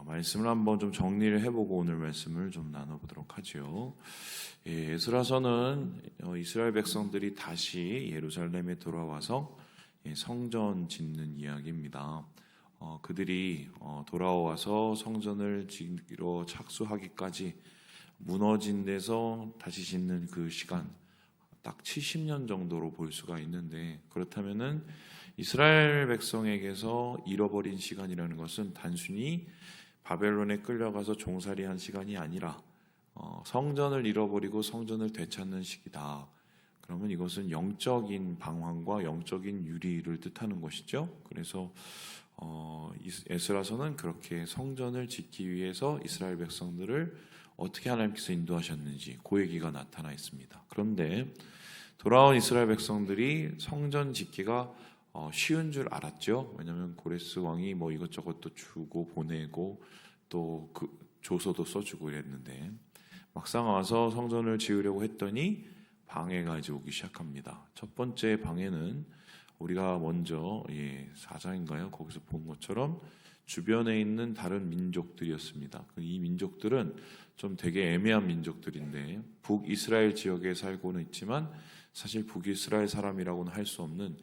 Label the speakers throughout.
Speaker 1: 말씀을 한번 좀 정리를 해보고 오늘 말씀을 좀 나눠보도록 하죠. 에스라서는 이스라엘 백성들이 다시 예루살렘에 돌아와서 성전 짓는 이야기입니다. 그들이 돌아와서 성전을 짓기로 착수하기까지 무너진 데서 다시 짓는 그 시간 딱 70년 정도로 볼 수가 있는데, 그렇다면은 이스라엘 백성에게서 잃어버린 시간이라는 것은 단순히 바벨론에 끌려가서 종살이한 시간이 아니라 성전을 잃어버리고 성전을 되찾는 시기다. 그러면 이것은 영적인 방황과 영적인 유리를 뜻하는 것이죠. 그래서 에스라서는 그렇게 성전을 짓기 위해서 이스라엘 백성들을 어떻게 하나님께서 인도하셨는지 그 얘기가 나타나 있습니다. 그런데 돌아온 이스라엘 백성들이 성전 짓기가 쉬운 줄 알았죠. 왜냐하면 고레스 왕이 뭐 이것저것 또 주고 보내고 또 그 조서도 써주고 이랬는데, 막상 와서 성전을 지으려고 했더니 방해가 이제 오기 시작합니다. 첫 번째 방해는 우리가 먼저 4장인가요? 거기서 본 것처럼 주변에 있는 다른 민족들이었습니다. 이 민족들은 좀 되게 애매한 민족들인데, 북이스라엘 지역에 살고는 있지만 사실 북이스라엘 사람이라고는 할 수 없는,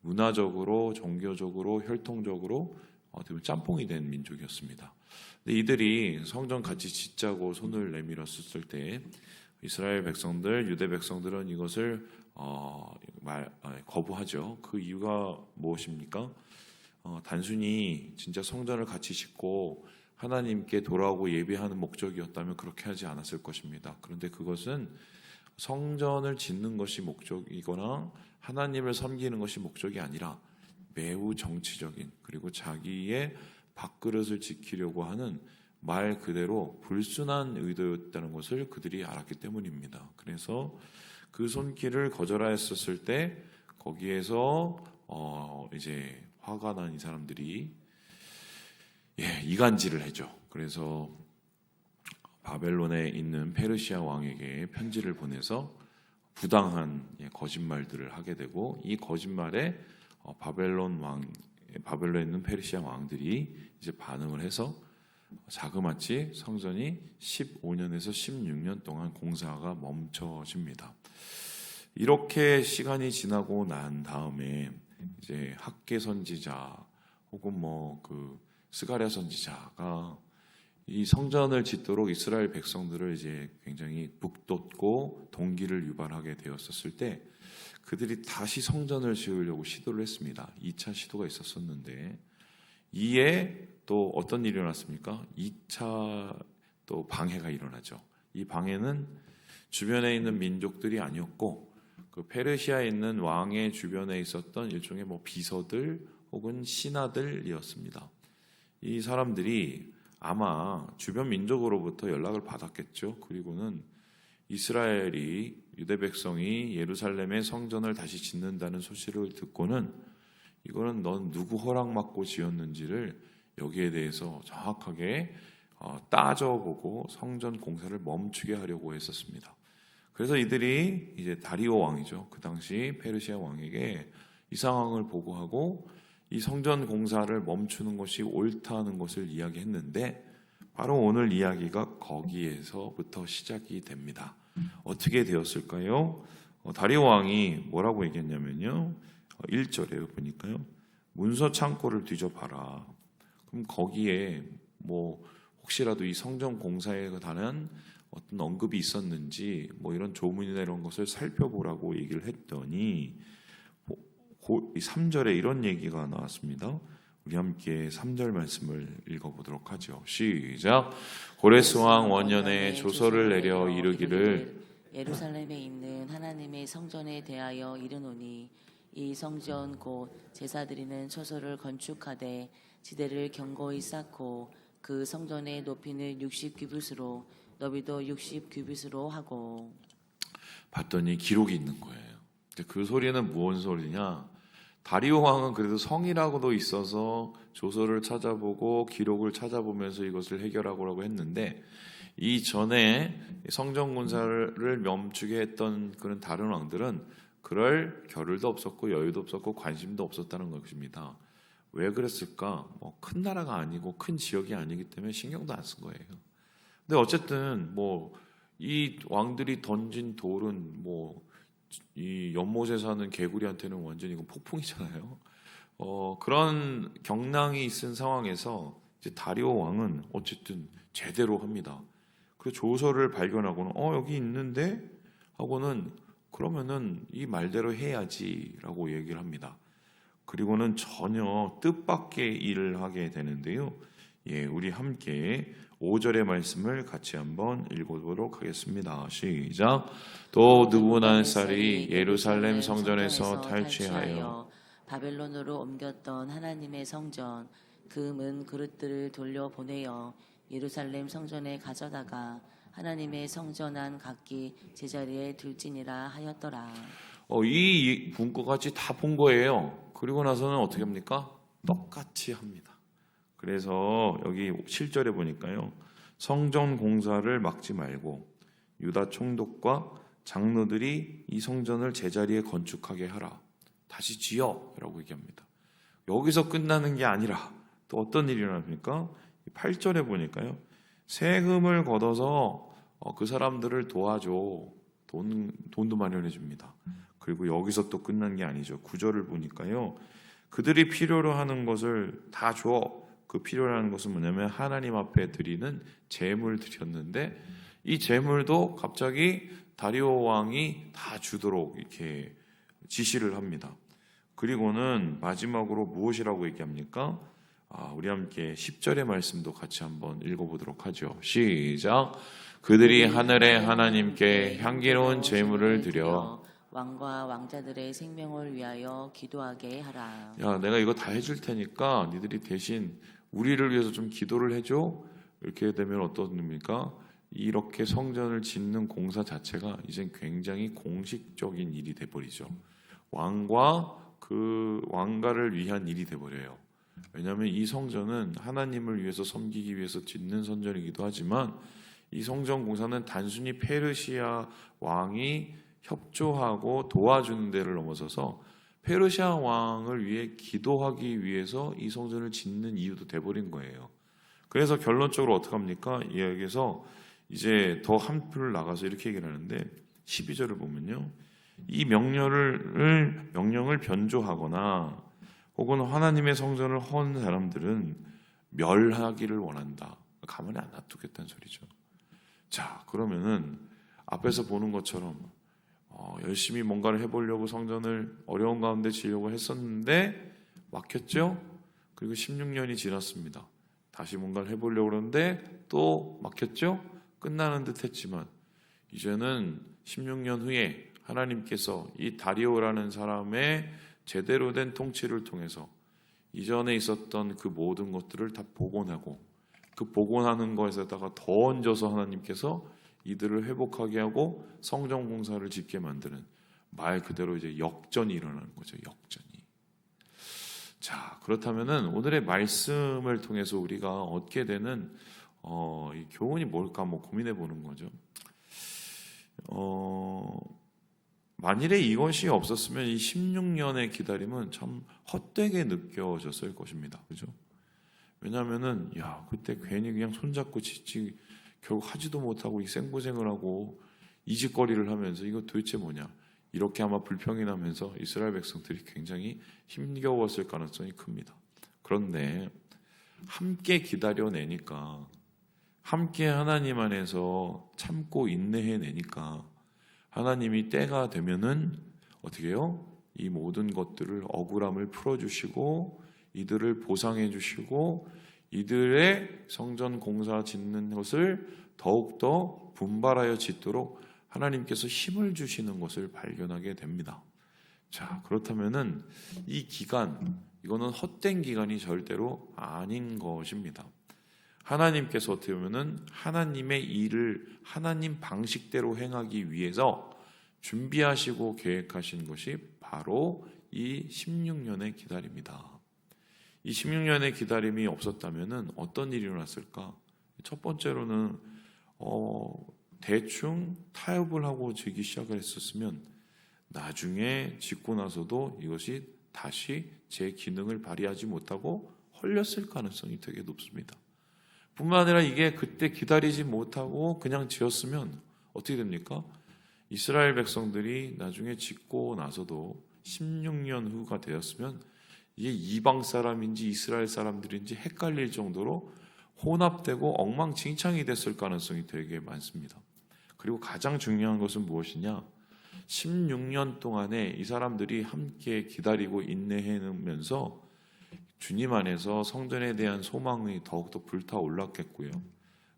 Speaker 1: 문화적으로, 종교적으로, 혈통적으로 어떻게 보면 짬뽕이 된 민족이었습니다. 근데 이들이 성전 같이 짓자고 손을 내밀었을 때 이스라엘 백성들, 유대 백성들은 이것을 거부하죠. 그 이유가 무엇입니까? 단순히 진짜 성전을 같이 짓고 하나님께 돌아오고 예배하는 목적이었다면 그렇게 하지 않았을 것입니다. 그런데 그것은 성전을 짓는 것이 목적이거나 하나님을 섬기는 것이 목적이 아니라 매우 정치적인, 그리고 자기의 밥그릇을 지키려고 하는 말 그대로 불순한 의도였다는 것을 그들이 알았기 때문입니다. 그래서 그 손길을 거절하였었을 때 거기에서 이제 화가 난 이 사람들이 이간질을 해죠. 그래서 바벨론에 있는 페르시아 왕에게 편지를 보내서 부당한 거짓말들을 하게 되고, 이 거짓말에 바벨론에 있는 페르시아 왕들이 이제 반응을 해서 자그마치 성전이 15년에서 16년 동안 공사가 멈춰집니다. 이렇게 시간이 지나고 난 다음에 이제 학개 선지자 혹은 스가랴 선지자가 이 성전을 짓도록 이스라엘 백성들을 이제 굉장히 북돋고 동기를 유발하게 되었었을 때 그들이 다시 성전을 지으려고 시도를 했습니다. 2차 시도가 있었었는데, 이에 또 어떤 일이 일어났습니까? 2차 또 방해가 일어나죠. 이 방해는 주변에 있는 민족들이 아니었고, 그 페르시아에 있는 왕의 주변에 있었던 일종의 비서들 혹은 신하들이었습니다. 이 사람들이 아마 주변 민족으로부터 연락을 받았겠죠. 그리고는 이스라엘이, 유대 백성이 예루살렘의 성전을 다시 짓는다는 소식을 듣고는 이거는 넌 누구 허락 받고 지었는지를 여기에 대해서 정확하게 따져보고 성전 공사를 멈추게 하려고 했었습니다. 그래서 이들이 이제 다리오 왕이죠. 그 당시 페르시아 왕에게 이 상황을 보고하고 이 성전 공사를 멈추는 것이 옳다는 것을 이야기했는데, 바로 오늘 이야기가 거기에서부터 시작이 됩니다. 어떻게 되었을까요? 다리오 왕이 뭐라고 얘기했냐면요, 1절에 보니까요, 문서 창고를 뒤져봐라. 그럼 거기에 혹시라도 이 성전 공사에 관한 어떤 언급이 있었는지 이런 조문이나 이런 것을 살펴보라고 얘기를 했더니 3절에 이런 얘기가 나왔습니다. 우리 함께 3절 말씀을 읽어보도록 하죠. 시작. 고레스 왕 원년에 조서를 내려 이르기를
Speaker 2: 예루살렘에 있는 하나님의 성전에 대하여 이르노니, 이 성전 곧 제사드리는 처소를 건축하되 지대를 견고히 쌓고 그 성전의 높이는 60규빗으로 너비도 60규빗으로 하고.
Speaker 1: 봤더니 기록이 있는 거예요. 그 소리는 무슨 소리냐? 다리오 왕은 그래도 성이라고도 있어서 조서를 찾아보고 기록을 찾아보면서 이것을 해결하라고 했는데, 이 전에 성전 공사를 멈추게 했던 그런 다른 왕들은 그럴 겨를도 없었고 여유도 없었고 관심도 없었다는 것입니다. 왜 그랬을까? 뭐 큰 나라가 아니고 큰 지역이 아니기 때문에 신경도 안 쓴 거예요. 근데 어쨌든 뭐 이 왕들이 던진 돌은 뭐 이 연못에 사는 개구리한테는 완전히 이거 폭풍이잖아요. 그런 경랑이 있은 상황에서 이제 다리오 왕은 어쨌든 제대로 합니다. 그 조서를 발견하고는 여기 있는데 하고는 그러면은 이 말대로 해야지라고 얘기를 합니다. 그리고는 전혀 뜻밖의 일을 하게 되는데요. 예, 우리 함께 5절의 말씀을 같이 한번 읽어보도록 하겠습니다. 시작. 또 느부갓네살이 예루살렘 성전에서 탈취하여
Speaker 2: 바벨론으로 옮겼던 하나님의 성전 금 그릇들을 돌려보내어 예루살렘 성전에 가져다가 하나님의 성전 안 각기 제자리에 둘지니라 하였더라.
Speaker 1: 이 문구까지 다 본 거예요. 그리고 나서는 어떻게 합니까? 똑같이 합니다. 그래서 여기 7절에 보니까요. 성전 공사를 막지 말고 유다 총독과 장로들이 이 성전을 제자리에 건축하게 하라. 다시 지어 라고 얘기합니다. 여기서 끝나는 게 아니라 또 어떤 일이 일어납니까? 8절에 보니까요. 세금을 걷어서 그 사람들을 도와줘. 돈도 마련해 줍니다. 그리고 여기서 또 끝난 게 아니죠. 9절을 보니까요. 그들이 필요로 하는 것을 다 줘. 그 필요로 하는 것은 뭐냐면 하나님 앞에 드리는 제물 드렸는데 이 제물도 갑자기 다리오 왕이 다 주도록 이렇게 지시를 합니다. 그리고는 마지막으로 무엇이라고 얘기합니까? 우리 함께 10절의 말씀도 같이 한번 읽어보도록 하죠. 시작. 그들이 하늘의 하나님께 향기로운 제물을 드려
Speaker 2: 왕과 왕자들의 생명을 위하여 기도하게 하라.
Speaker 1: 야, 내가 이거 다 해줄 테니까 니들이 대신 우리를 위해서 좀 기도를 해줘. 이렇게 되면 어떻습니까? 이렇게 성전을 짓는 공사 자체가 이젠 굉장히 공식적인 일이 돼버리죠. 왕과 그 왕가를 위한 일이 돼버려요. 왜냐하면 이 성전은 하나님을 위해서 섬기기 위해서 짓는 성전이기도 하지만 이 성전 공사는 단순히 페르시아 왕이 협조하고 도와주는 데를 넘어서서 페르시아 왕을 위해 기도하기 위해서 이 성전을 짓는 이유도 돼버린 거예요. 그래서 결론적으로 어떻게 합니까? 여기서 이제 더 한 풀을 나가서 이렇게 얘기를 하는데 12절을 보면요. 이 명령을 변조하거나 혹은 하나님의 성전을 헌 사람들은 멸하기를 원한다. 가만히 안 놔두겠다는 소리죠. 자, 그러면은 앞에서 보는 것처럼 열심히 뭔가를 해보려고 성전을 어려운 가운데 지으려고 했었는데 막혔죠. 그리고 16년이 지났습니다. 다시 뭔가를 해보려고 그러는데 또 막혔죠. 끝나는 듯 했지만 이제는 16년 후에 하나님께서 이 다리오라는 사람의 제대로 된 통치를 통해서 이전에 있었던 그 모든 것들을 다 복원하고 그 복원하는 것에다가 더 얹어서 하나님께서 이들을 회복하게 하고 성전 공사를 짓게 만드는 말 그대로 이제 역전이 일어나는 거죠. 역전이. 자, 그렇다면은 오늘의 말씀을 통해서 우리가 얻게 되는 이 교훈이 뭘까 한번 고민해 보는 거죠. 만일에 이것이 없었으면 이 16년의 기다림은 참 헛되게 느껴졌을 것입니다. 그죠? 왜냐하면은 그때 괜히 그냥 손잡고 짓지 결국 하지도 못하고 이 생고생을 하고 이직거리를 하면서 이거 도대체 뭐냐 이렇게 아마 불평이 나면서 이스라엘 백성들이 굉장히 힘겨웠을 가능성이 큽니다. 그런데 함께 기다려내니까 함께 하나님 안에서 참고 인내해내니까 하나님이 때가 되면은 어떻게 해요? 이 모든 것들을 억울함을 풀어주시고 이들을 보상해 주시고 이들의 성전 공사 짓는 것을 더욱더 분발하여 짓도록 하나님께서 힘을 주시는 것을 발견하게 됩니다. 자, 그렇다면은 이 기간, 이거는 헛된 기간이 절대로 아닌 것입니다. 하나님께서 어떻게 보면은 하나님의 일을 하나님 방식대로 행하기 위해서 준비하시고 계획하신 것이 바로 이 16년의 기다림이다. 이 16년의 기다림이 없었다면은 어떤 일이 일어났을까? 첫 번째로는 대충 타협을 하고 지기 시작을 했었으면 나중에 짓고 나서도 이것이 다시 제 기능을 발휘하지 못하고 헐렸을 가능성이 되게 높습니다. 뿐만 아니라 이게 그때 기다리지 못하고 그냥 지었으면 어떻게 됩니까? 이스라엘 백성들이 나중에 짓고 나서도 16년 후가 되었으면 이게 이방 사람인지 이스라엘 사람들인지 헷갈릴 정도로 혼합되고 엉망진창이 됐을 가능성이 되게 많습니다. 그리고 가장 중요한 것은 무엇이냐? 16년 동안에 이 사람들이 함께 기다리고 인내해내면서 주님 안에서 성전에 대한 소망이 더욱더 불타올랐겠고요.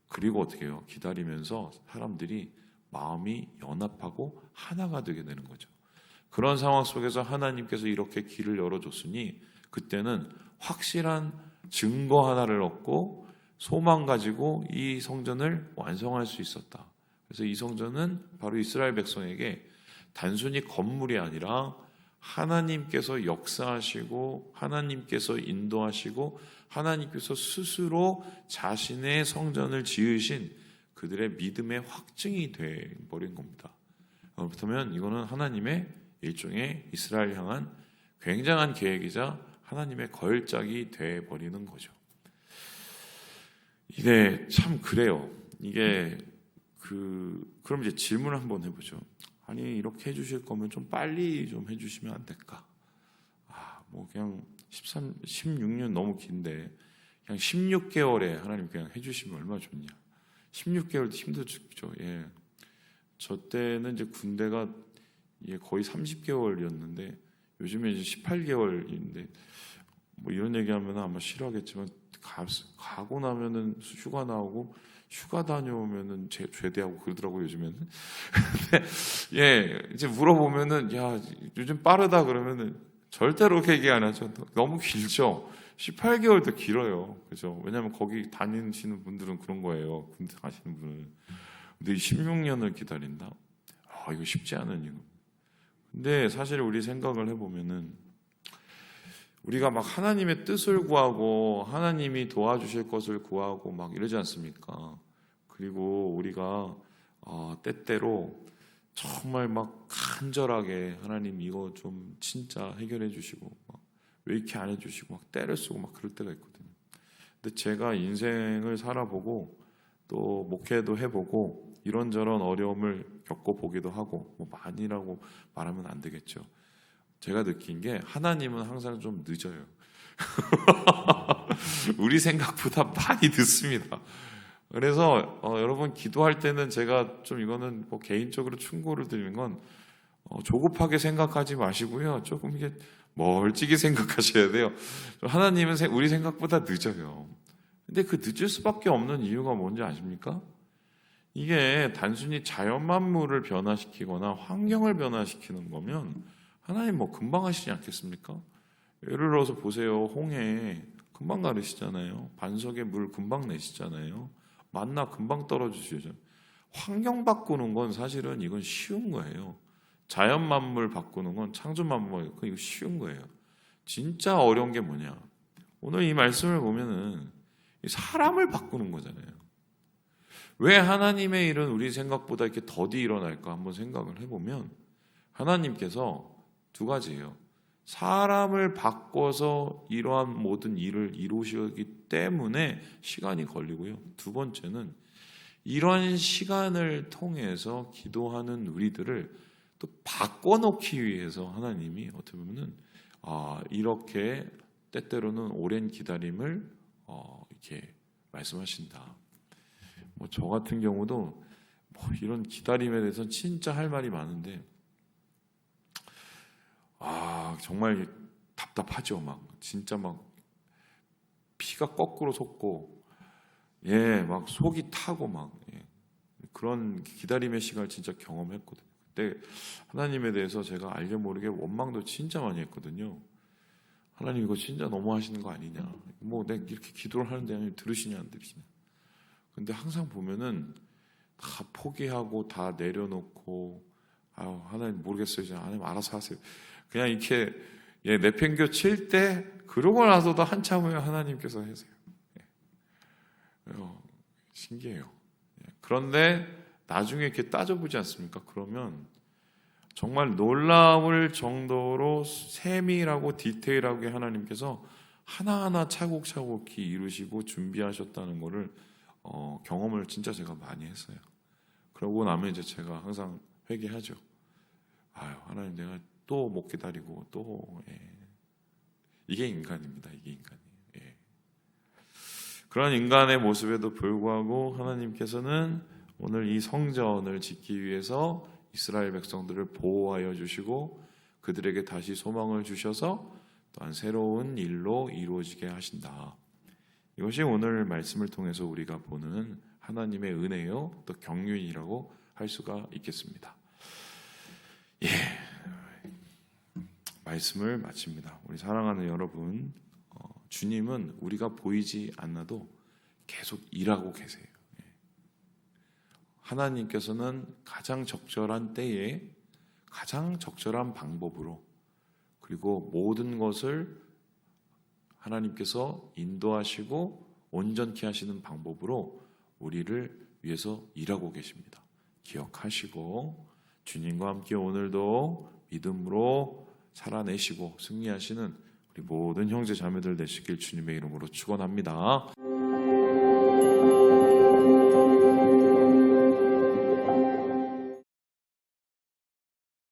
Speaker 1: 그리고 어떻게 해요? 기다리면서 사람들이 마음이 연합하고 하나가 되게 되는 거죠. 그런 상황 속에서 하나님께서 이렇게 길을 열어줬으니 그때는 확실한 증거 하나를 얻고 소망 가지고 이 성전을 완성할 수 있었다. 그래서 이 성전은 바로 이스라엘 백성에게 단순히 건물이 아니라 하나님께서 역사하시고 하나님께서 인도하시고 하나님께서 스스로 자신의 성전을 지으신 그들의 믿음의 확증이 되어버린 겁니다. 그렇다면 이거는 하나님의 일종의 이스라엘 향한 굉장한 계획이자 하나님의 걸작이 되어버리는 거죠. 이게 참 그래요. 이게 그럼 이제 질문을 한번 해보죠. 아니 이렇게 해주실 거면 좀 빨리 좀 해주시면 안 될까? 뭐 그냥 16년 너무 긴데 그냥 16개월에 하나님 그냥 해주시면 얼마나 좋냐? 16개월도 힘들어 죽죠. 예, 저 때는 이제 군대가 거의 30개월이었는데 요즘에 이제 18개월인데 뭐 이런 얘기하면 아마 싫어하겠지만 가고 나면은 휴가 나오고 휴가 다녀오면은 제대하고 그러더라고요 요즘에는. 근데 예 이제 물어보면은 야 요즘 빠르다 그러면은 절대로 그렇게 얘기 안 하죠. 너무 길죠. 18개월도 길어요. 그죠? 왜냐하면 거기 다니시는 분들은 그런 거예요. 군대 가시는 분은. 근데 16년을 기다린다. 이거 쉽지 않은 이유. 근데 사실 우리 생각을 해보면은 우리가 막 하나님의 뜻을 구하고 하나님이 도와주실 것을 구하고 막 이러지 않습니까? 그리고 우리가 때때로 정말 막 간절하게 하나님 이거 좀 진짜 해결해 주시고 왜 이렇게 안 해주시고 막 때를 쓰고 막 그럴 때가 있거든요. 근데 제가 인생을 살아보고 또 목회도 해보고 이런저런 어려움을 겪어보기도 하고 뭐 많이라고 말하면 안 되겠죠. 제가 느낀 게 하나님은 항상 좀 늦어요. 우리 생각보다 많이 늦습니다. 그래서 여러분 기도할 때는 제가 좀 이거는 뭐 개인적으로 충고를 드리는 건 조급하게 생각하지 마시고요. 조금 이게 멀찍이 생각하셔야 돼요. 하나님은 우리 생각보다 늦어요. 근데 그 늦을 수밖에 없는 이유가 뭔지 아십니까? 이게 단순히 자연 만물을 변화시키거나 환경을 변화시키는 거면 하나님 뭐 금방 하시지 않겠습니까? 예를 들어서 보세요. 홍해 금방 가르시잖아요. 반석에 물 금방 내시잖아요. 만나 금방 떨어지시죠. 환경 바꾸는 건 사실은 이건 쉬운 거예요. 자연 만물 바꾸는 건 창조 만물 이거 쉬운 거예요. 진짜 어려운 게 뭐냐? 오늘 이 말씀을 보면은 사람을 바꾸는 거잖아요. 왜 하나님의 일은 우리 생각보다 이렇게 더디 일어날까 한번 생각을 해보면 하나님께서 두 가지예요. 사람을 바꿔서 이러한 모든 일을 이루시기 때문에 시간이 걸리고요. 두 번째는 이런 시간을 통해서 기도하는 우리들을 또 바꿔놓기 위해서 하나님이 어떻게 보면은 이렇게 때때로는 오랜 기다림을 이렇게 말씀하신다. 뭐 저 같은 경우도 뭐 이런 기다림에 대해서 진짜 할 말이 많은데 정말 답답하죠. 막 진짜 막 피가 거꾸로 솟고 막 속이 타고 막 그런 기다림의 시간을 진짜 경험했거든요. 그때 하나님에 대해서 제가 알려 모르게 원망도 진짜 많이 했거든요. 하나님 이거 진짜 너무 하시는 거 아니냐? 뭐 내가 이렇게 기도를 하는데 하나님 들으시냐 안 들으시냐? 근데 항상 보면은 다 포기하고 다 내려놓고 하나님 모르겠어요. 하나님 알아서 하세요. 그냥 이렇게 내팽겨 칠 때 그러고 나서도 한참 후에 하나님께서 하세요. 신기해요. 그런데 나중에 이렇게 따져보지 않습니까? 그러면 정말 놀라울 정도로 세밀하고 디테일하게 하나님께서 하나하나 차곡차곡히 이루시고 준비하셨다는 것을 경험을 진짜 제가 많이 했어요. 그러고 나면 이제 제가 항상 회개하죠. 아유, 하나님, 내가 또 못 기다리고 또 이게 인간입니다. 이게 인간이에요. 그런 인간의 모습에도 불구하고 하나님께서는 오늘 이 성전을 짓기 위해서 이스라엘 백성들을 보호하여 주시고 그들에게 다시 소망을 주셔서 또한 새로운 일로 이루어지게 하신다. 이것이 오늘 말씀을 통해서 우리가 보는 하나님의 은혜요, 또 경륜이라고 할 수가 있겠습니다. 말씀을 마칩니다. 우리 사랑하는 여러분, 주님은 우리가 보이지 않아도 계속 일하고 계세요. 하나님께서는 가장 적절한 때에 가장 적절한 방법으로, 그리고 모든 것을 하나님께서 인도하시고 온전케 하시는 방법으로 우리를 위해서 일하고 계십니다. 기억하시고 주님과 함께 오늘도 믿음으로 살아내시고 승리하시는 우리 모든 형제 자매들 되시길 주님의 이름으로 축원합니다.